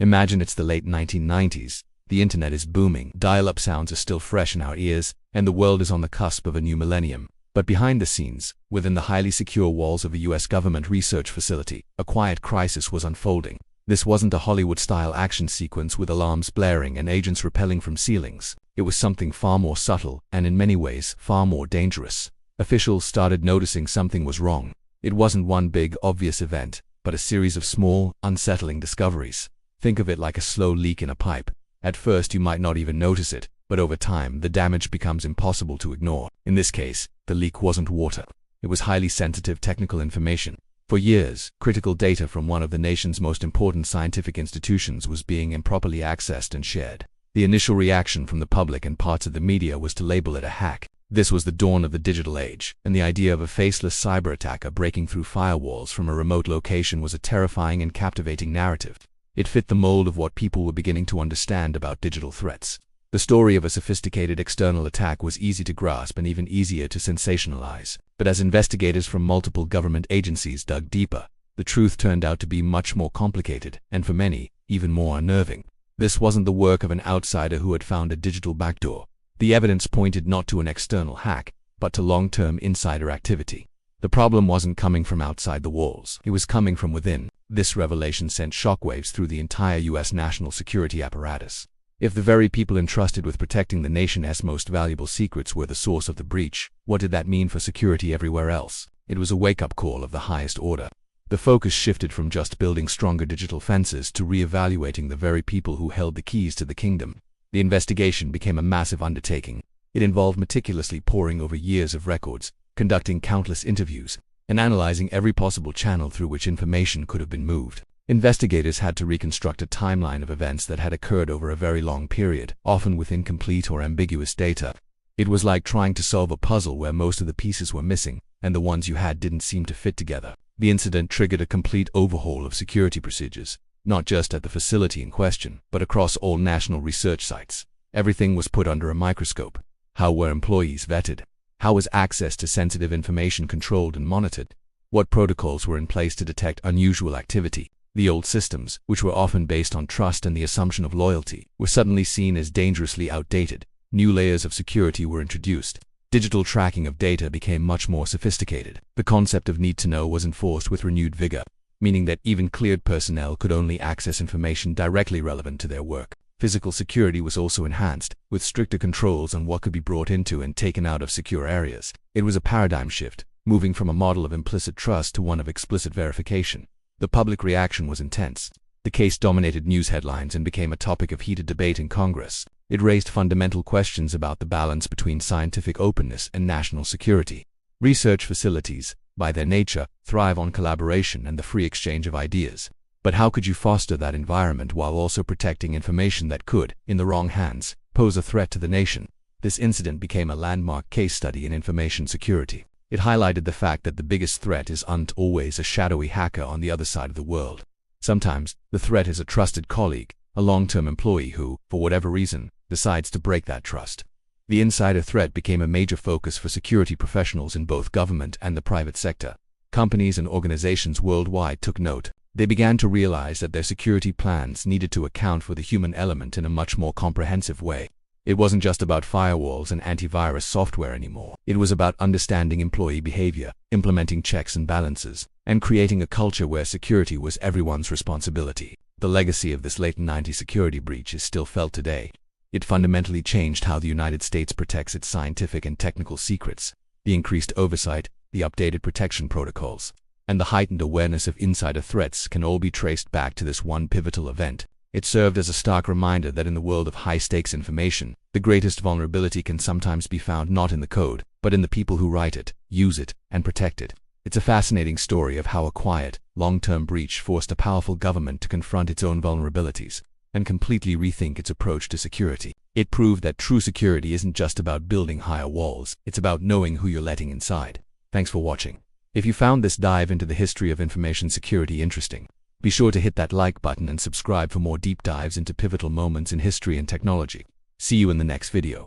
Imagine it's the late 1990s. The internet is booming, dial-up sounds are still fresh in our ears, and the world is on the cusp of a new millennium. But behind the scenes, within the highly secure walls of a US government research facility, a quiet crisis was unfolding. This wasn't a Hollywood-style action sequence with alarms blaring and agents rappelling from ceilings. It was something far more subtle, and in many ways, far more dangerous. Officials started noticing something was wrong. It wasn't one big, obvious event, but a series of small, unsettling discoveries. Think of it like a slow leak in a pipe. At first you might not even notice it, but over time the damage becomes impossible to ignore. In this case, the leak wasn't water. It was highly sensitive technical information. For years, critical data from one of the nation's most important scientific institutions was being improperly accessed and shared. The initial reaction from the public and parts of the media was to label it a hack. This was the dawn of the digital age, and the idea of a faceless cyber attacker breaking through firewalls from a remote location was a terrifying and captivating narrative. It fit the mold of what people were beginning to understand about digital threats. The story of a sophisticated external attack was easy to grasp and even easier to sensationalize. But as investigators from multiple government agencies dug deeper, the truth turned out to be much more complicated, and for many, even more unnerving. This wasn't the work of an outsider who had found a digital backdoor. The evidence pointed not to an external hack, but to long-term insider activity. The problem wasn't coming from outside the walls. It was coming from within. This revelation sent shockwaves through the entire US national security apparatus. If the very people entrusted with protecting the nation's most valuable secrets were the source of the breach, what did that mean for security everywhere else? It was a wake-up call of the highest order. The focus shifted from just building stronger digital fences to re-evaluating the very people who held the keys to the kingdom. The investigation became a massive undertaking. It involved meticulously poring over years of records, conducting countless interviews, and analyzing every possible channel through which information could have been moved. Investigators had to reconstruct a timeline of events that had occurred over a very long period, often with incomplete or ambiguous data. It was like trying to solve a puzzle where most of the pieces were missing, and the ones you had didn't seem to fit together. The incident triggered a complete overhaul of security procedures, not just at the facility in question, but across all national research sites. Everything was put under a microscope. How were employees vetted? How was access to sensitive information controlled and monitored? What protocols were in place to detect unusual activity? The old systems, which were often based on trust and the assumption of loyalty, were suddenly seen as dangerously outdated. New layers of security were introduced. Digital tracking of data became much more sophisticated. The concept of need to know was enforced with renewed vigor, meaning that even cleared personnel could only access information directly relevant to their work. Physical security was also enhanced, with stricter controls on what could be brought into and taken out of secure areas. It was a paradigm shift, moving from a model of implicit trust to one of explicit verification. The public reaction was intense. The case dominated news headlines and became a topic of heated debate in Congress. It raised fundamental questions about the balance between scientific openness and national security. Research facilities, by their nature, thrive on collaboration and the free exchange of ideas. But how could you foster that environment while also protecting information that could, in the wrong hands, pose a threat to the nation? This incident became a landmark case study in information security. It highlighted the fact that the biggest threat isn't always a shadowy hacker on the other side of the world. Sometimes, the threat is a trusted colleague, a long-term employee who, for whatever reason, decides to break that trust. The insider threat became a major focus for security professionals in both government and the private sector. Companies and organizations worldwide took note. They began to realize that their security plans needed to account for the human element in a much more comprehensive way. It wasn't just about firewalls and antivirus software anymore. It was about understanding employee behavior, implementing checks and balances, and creating a culture where security was everyone's responsibility. The legacy of this late 90s security breach is still felt today. It fundamentally changed how the United States protects its scientific and technical secrets. The increased oversight, the updated protection protocols, and the heightened awareness of insider threats can all be traced back to this one pivotal event. It served as a stark reminder that in the world of high-stakes information, the greatest vulnerability can sometimes be found not in the code, but in the people who write it, use it, and protect it. It's a fascinating story of how a quiet, long-term breach forced a powerful government to confront its own vulnerabilities and completely rethink its approach to security. It proved that true security isn't just about building higher walls, it's about knowing who you're letting inside. Thanks for watching. If you found this dive into the history of information security interesting, be sure to hit that like button and subscribe for more deep dives into pivotal moments in history and technology. See you in the next video.